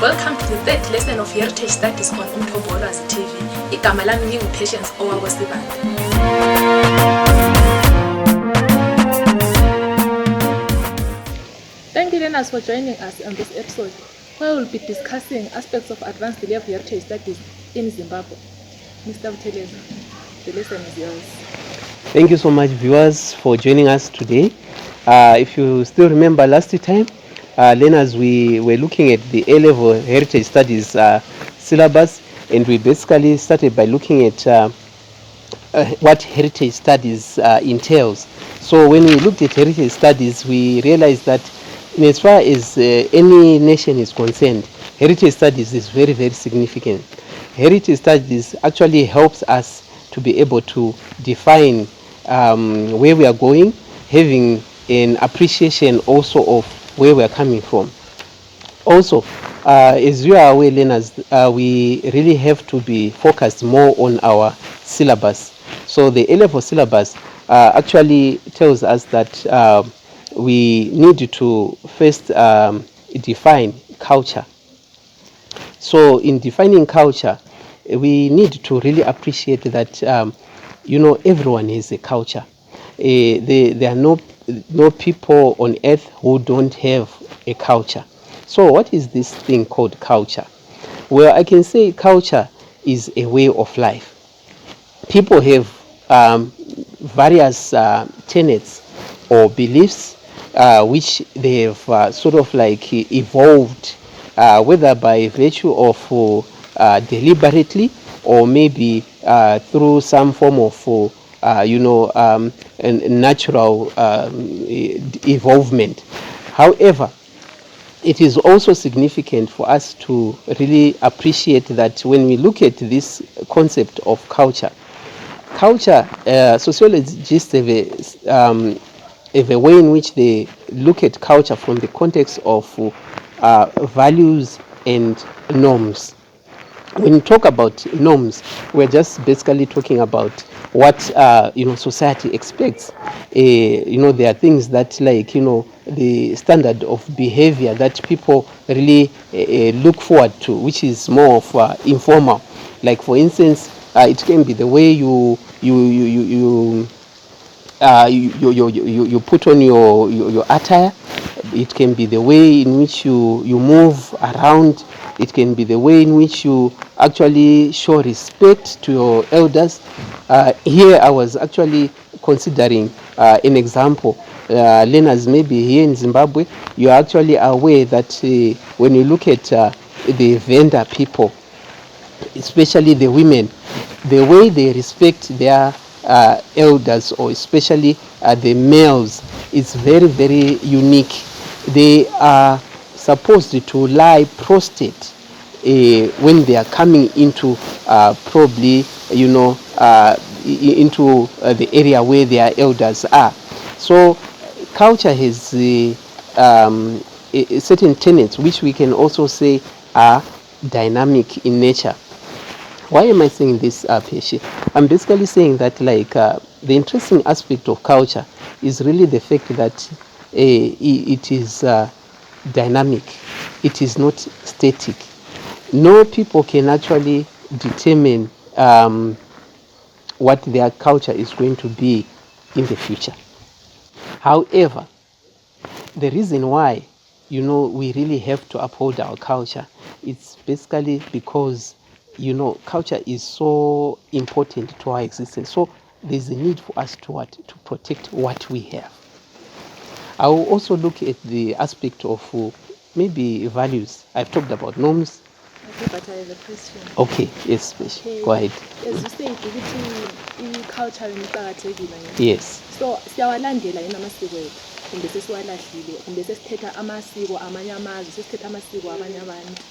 Welcome to the third lesson of Heritage Studies on Umthobola's TV. Igama lami ngingu-Patience owakosibanda. Thank you learners for joining us on this episode, where we'll be discussing aspects of advanced delivery of Heritage Studies in Zimbabwe. Mr. Buteleza, the lesson is yours. Thank you so much, viewers, for joining us today. If you still remember last time, learners, we were looking at the A-level Heritage Studies syllabus, and we basically started by looking at what Heritage Studies entails. So when we looked at Heritage Studies, we realized that in as far as any nation is concerned, Heritage Studies is very, very significant. Heritage Studies actually helps us to be able to define where we are going, having an appreciation also of where we are coming from. Also, as you are aware, learners, we really have to be focused more on our syllabus. So the A-level syllabus actually tells us that we need to first define culture. So in defining culture, we need to really appreciate that everyone has a culture. There are no people on earth who don't have a culture. So what is this thing called culture? Well, I can say culture is a way of life. People have various tenets or beliefs which they have sort of like evolved, whether by virtue of deliberately or maybe through some form of natural evolvement. However, it is also significant for us to really appreciate that when we look at this concept of culture, sociologists have a way in which they look at culture from the context of values and norms. When you talk about norms, we're just basically talking about what society expects. There are things that, like, the standard of behavior that people really look forward to, which is more of informal. Like, for instance, it can be the way you put on your attire. It can be the way in which you move around. It can be the way in which you actually show respect to your elders. Here I was actually considering an example. Learners, maybe here in Zimbabwe, you are actually aware that when you look at the Venda people, especially the women, the way they respect their elders, or especially the males, is very, very unique. They are supposed to lie prostrate when they are coming into probably into the area where their elders are. So culture has certain tenets which we can also say are dynamic in nature. Why am I saying this, Peshi? I'm basically saying that, like, the interesting aspect of culture is really the fact that it is dynamic. It is not static. No people can actually determine what their culture is going to be in the future. However, the reason why we really have to uphold our culture, it's basically because culture is so important to our existence. So there's a need for us to protect what we have. I will also look at the aspect of maybe values. I've talked about norms. Okay, but I have a question. Okay, yes, Okay. Go ahead. As you said, in culture iqakathekile. Yes. So siyawalandela yini amasiko ethu? Kumbe sesiwalahlile? Kumbe sesithetha amasiko amanye amazwe, sesithetha amasiko abanye abantu?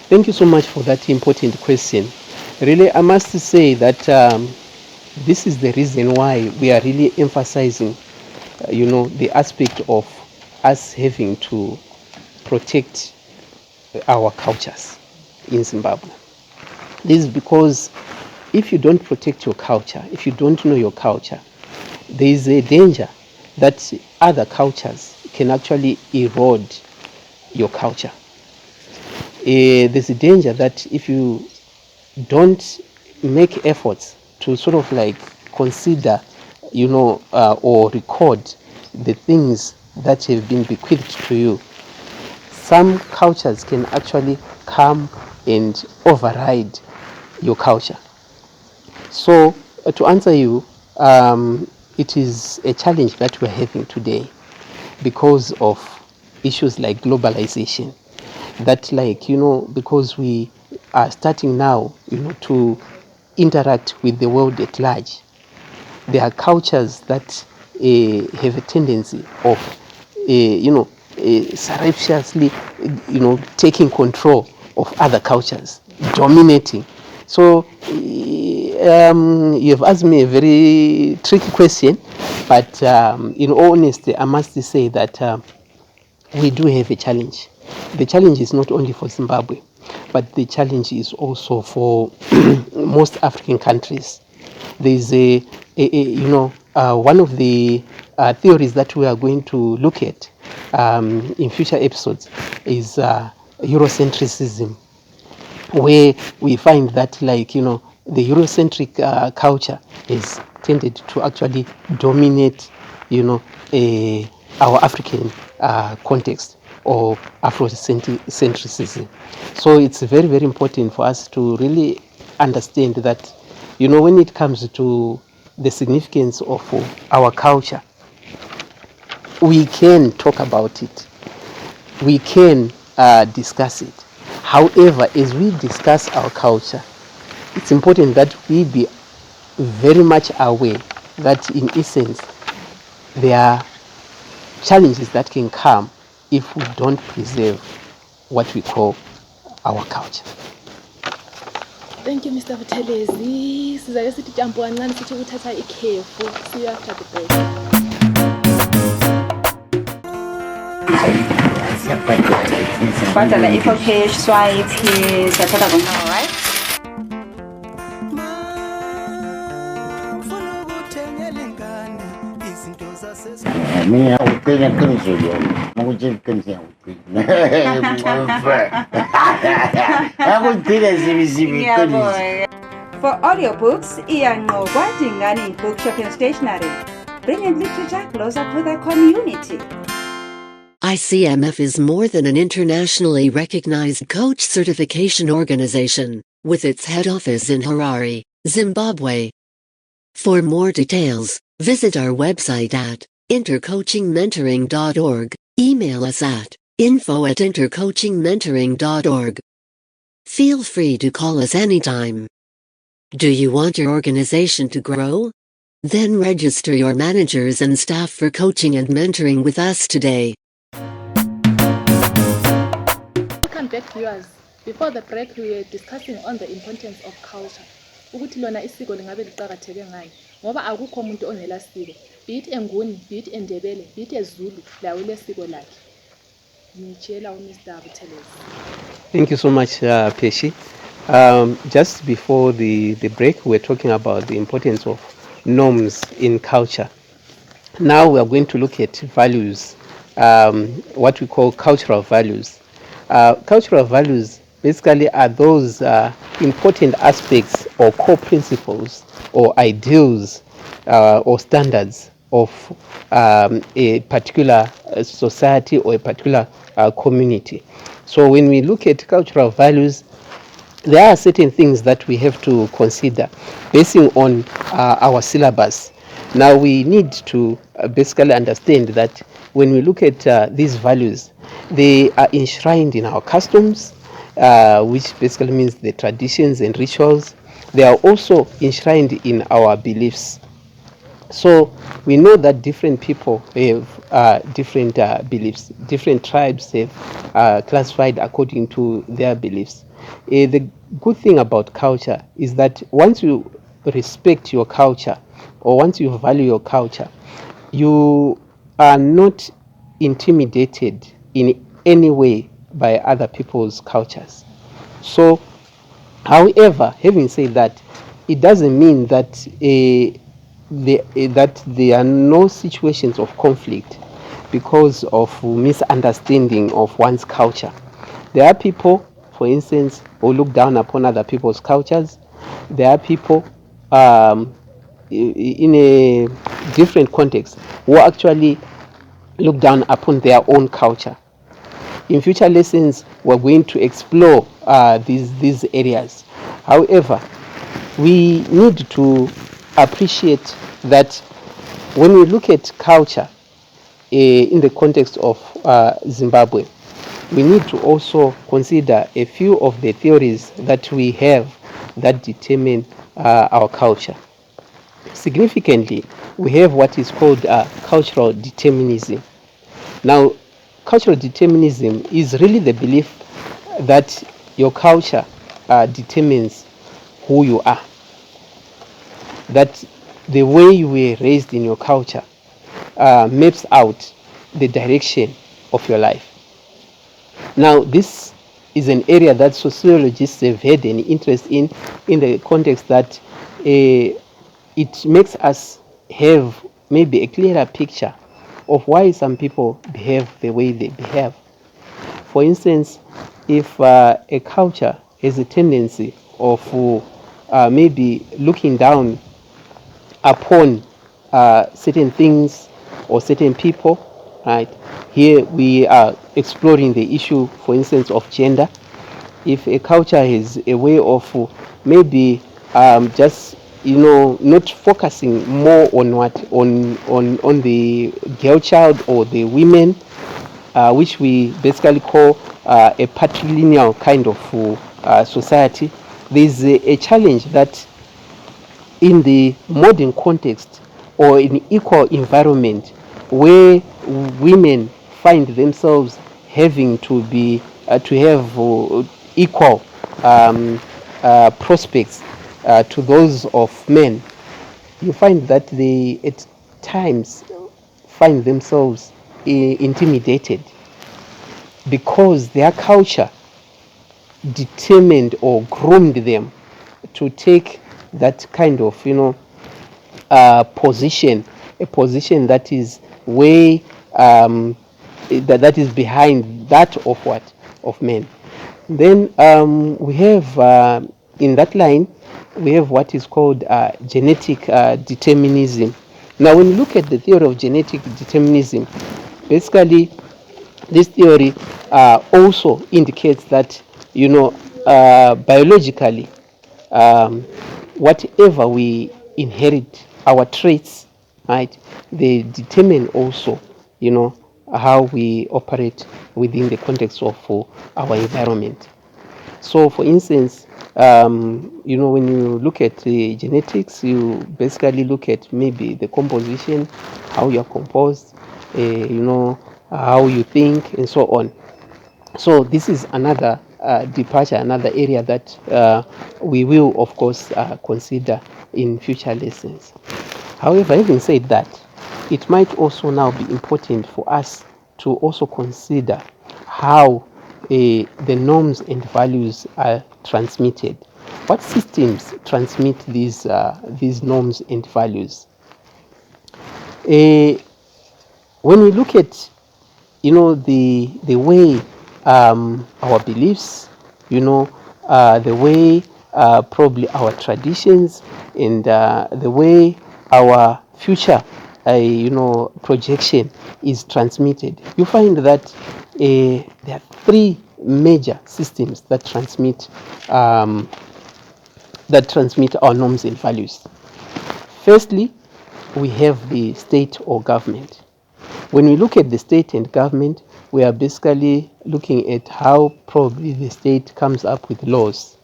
Thank you so much for that important question. Really, I must say that this is the reason why we are really emphasizing, the aspect of us having to protect our cultures in Zimbabwe. This is because if you don't protect your culture, if you don't know your culture, there is a danger that other cultures can actually erode your culture. there's a danger that if you don't make efforts to sort of like consider, or record the things that have been bequeathed to you, some cultures can actually come and override your culture. So to answer you, it is a challenge that we're having today because of issues like globalization. That, like, because we are starting now, to interact with the world at large, there are cultures that have a tendency of, surreptitiously, taking control of other cultures, dominating. So you have asked me a very tricky question, but in all honesty, I must say that we do have a challenge. The challenge is not only for Zimbabwe, but the challenge is also for most African countries. There is one of the theories that we are going to look at in future episodes is Eurocentrism, where we find that, like, the Eurocentric culture is tended to actually dominate, our African context, or Afrocentrism. So it's very, very important for us to really understand that, when it comes to the significance of our culture, we can talk about it, we can discuss it. However, as we discuss our culture, it's important that we be very much aware that, in essence, there are challenges that can come if we don't preserve what we call our culture. Thank you, Mr. Buthelezi. Sizake sithi jambo kancane sithi uthatha ikhefu. See you after the break. Badala i-4K swipe sathatha konke. All right. Mina uqina qinisile ukuthi qinisile uqina. Akugcina zibizibi qinisile. For audiobooks, iyanqokwa Dingani Bookshop and Stationery, bringing literature closer to the community. ICMF is more than an internationally recognized coach certification organization, with its head office in Harare, Zimbabwe. For more details, visit our website at intercoachingmentoring.org, email us at info@intercoachingmentoring.org. Feel free to call us anytime. Do you want your organization to grow? Then register your managers and staff for coaching and mentoring with us today. Welcome back, viewers. Before the break, we were discussing on the importance of culture. Ukuthi lona isiko lingabe liqhakatheke ngayo ngoba akukho umuntu ongela siko, be it enguni, be it endebele, be it ezulu, lawo lesiko lakhe. Ngitshela uMr. Buthelezi. Thank you so much, Peshi. Just before the break, we were talking about the importance of norms in culture. Now we are going to look at values, what we call cultural values. Cultural values basically are those important aspects or core principles or ideals or standards of a particular society or a particular community. So when we look at cultural values, there are certain things that we have to consider basing on our syllabus. Now we need to basically understand that when we look at these values, they are enshrined in our customs, which basically means the traditions and rituals. They are also enshrined in our beliefs. So we know that different people have different beliefs. Different tribes have classified according to their beliefs. The good thing about culture is that once you respect your culture, or once you value your culture, you are not intimidated in any way by other people's cultures. So, however, having said that, it doesn't mean that that there are no situations of conflict because of misunderstanding of one's culture. There are people for instance, who look down upon other people's cultures. There are people in a different context who actually look down upon their own culture. In future lessons, we're going to explore these areas. However, we need to appreciate that when we look at culture in the context of Zimbabwe, we need to also consider a few of the theories that we have that determine our culture. Significantly, we have what is called cultural determinism. Now, cultural determinism is really the belief that your culture determines who you are. That the way you were raised in your culture maps out the direction of your life. Now, this is an area that sociologists have had an interest in the context that it makes us have maybe a clearer picture of why some people behave the way they behave. For instance, if a culture has a tendency of maybe looking down upon certain things or certain people, right? Here we are exploring the issue, for instance, of gender. If a culture has a way of maybe just not focusing more on on the girl child or the women, which we basically call a patrilineal kind of society, there's a challenge that in the modern context or in equal environment where women find themselves having to be to have equal prospects to those of men, you find that they at times find themselves intimidated because their culture determined or groomed them to take that kind of position, a position that is way that is behind that of what of men. Then we have in that line we have what is called genetic determinism. Now, when you look at the theory of genetic determinism, basically this theory also indicates that biologically whatever we inherit, our traits, right, they determine also how we operate within the context of our environment. So for instance, when you look at the genetics, you basically look at maybe the composition, how you're composed, how you think, and so on. So this is another departure, another area that we will, of course, consider in future lessons. However, having said that, it might also now be important for us to also consider how the norms and values are transmitted. What systems transmit these norms and values? When we look at the way our beliefs, the way probably our traditions and the way our future projection is transmitted, you find that there are three major systems that transmit our norms and values. Firstly, we have the state or government. When we look at the state and government, we are basically looking at how probably the state comes up with laws.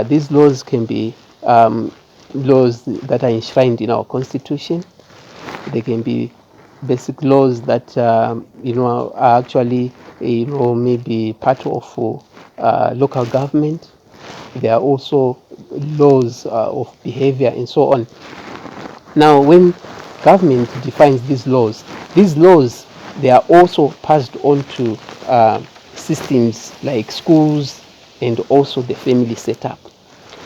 These laws can be laws that are enshrined in our constitution. They can be basic laws that are actually maybe part of local government. There are also laws of behavior and so on. Now, when government defines these laws, they are also passed on to systems like schools and also the family setup.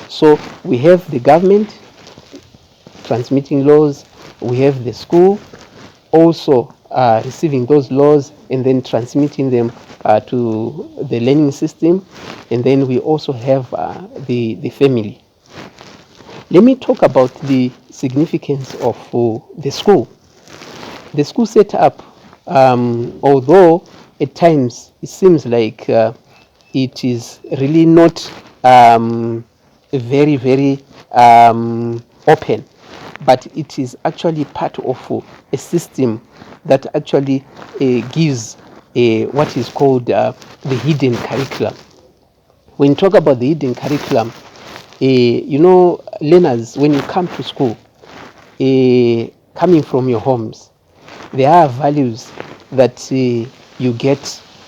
So we have the government transmitting laws, we have the school also receiving those laws and then transmitting them to the learning system, and then we also have the family. Let me talk about the significance of the school. The school setup, although at times it seems like it is really not very, very open, but it is actually part of a system that actually gives what is called the hidden curriculum. When you talk about the hidden curriculum, you know, learners, when you come to school, coming from your homes, there are values that you get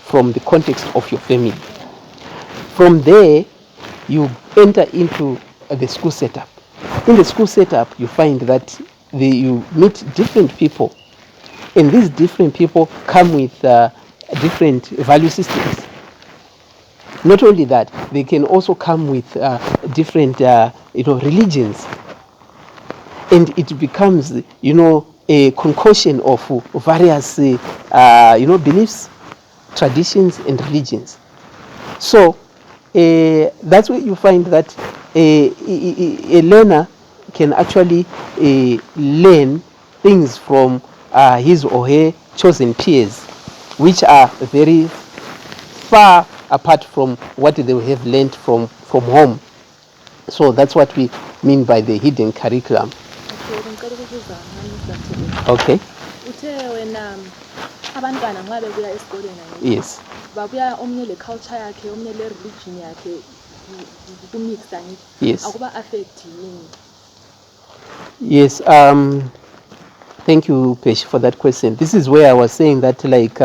from the context of your family. From there, you enter into the school setup. In the school setup, you find that you meet different people, and these different people come with different value systems. Not only that, they can also come with different religions, and it becomes a concoction of various beliefs, traditions, and religions. So that's where you find that a learner can actually learn things from his or her chosen peers, which are very far apart from what they have learned from home. So that's what we mean by the hidden curriculum. Okay. Uthe wena abantwana nxa bebuya esikoleni Yes. babuya omnye le culture yakhe omnye le religion yakhe kumixta ngithi Yes. akuba affect yini? Yes. Thank you, Pesh, for that question. This is where I was saying that, like,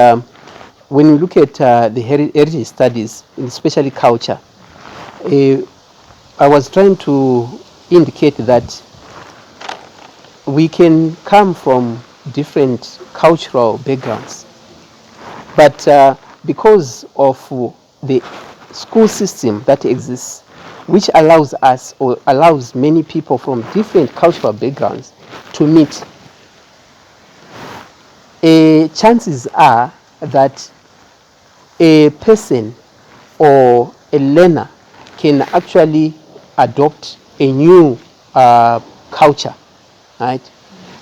when you look at the heritage studies, especially culture, I was trying to indicate that we can come from different cultural backgrounds, but because of the school system that exists, which allows us or allows many people from different cultural backgrounds to meet, chances are that a person or a learner can actually adopt a new culture, right,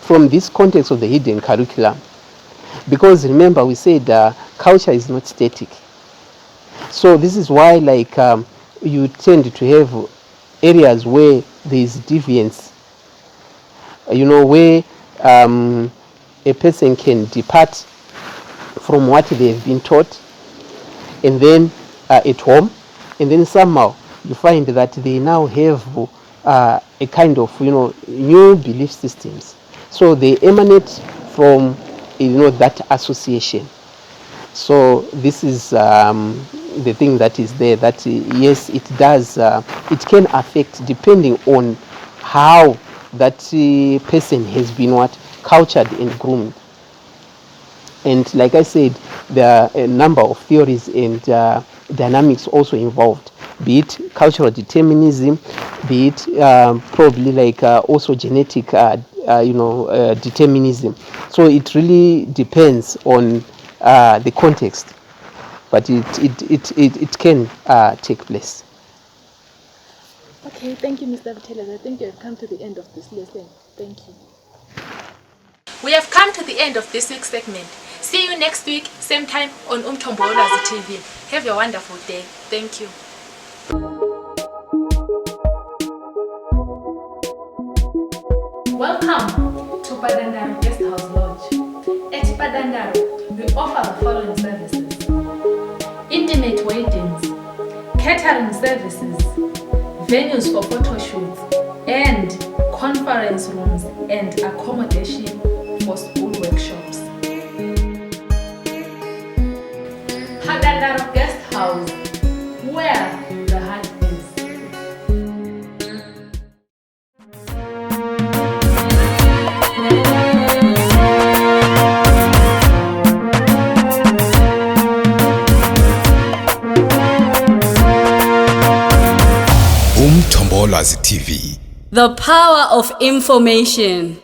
from this context of the hidden curriculum. Because remember, we said culture is not static. So this is why, like, you tend to have areas where there is deviance, where a person can depart from what they have been taught, and then at home, and then somehow you find that they now have a kind of new belief systems. So they emanate from that association. So this is the thing that is there, that yes, it does, it can affect depending on how that person has been cultured and groomed. And like I said, there are a number of theories and dynamics also involved, be it cultural determinism, be it probably like also genetic determinism. So it really depends on the context, but it can take place. Okay, thank you, Mr. Vitelas. I think you have come to the end of this lesson. Thank you. We have come to the end of this week's segment. See you next week, same time on Umtombolazi TV. Have a wonderful day. Thank you. Welcome to Padandaro Guest House Lodge. At Padandaro, we offer the following services: intimate weddings, catering services, venues for photo shoots, and conference rooms and accommodation for school workshops. Padandaro Guest House, where the heart is. Umtombolazi TV. The power of information.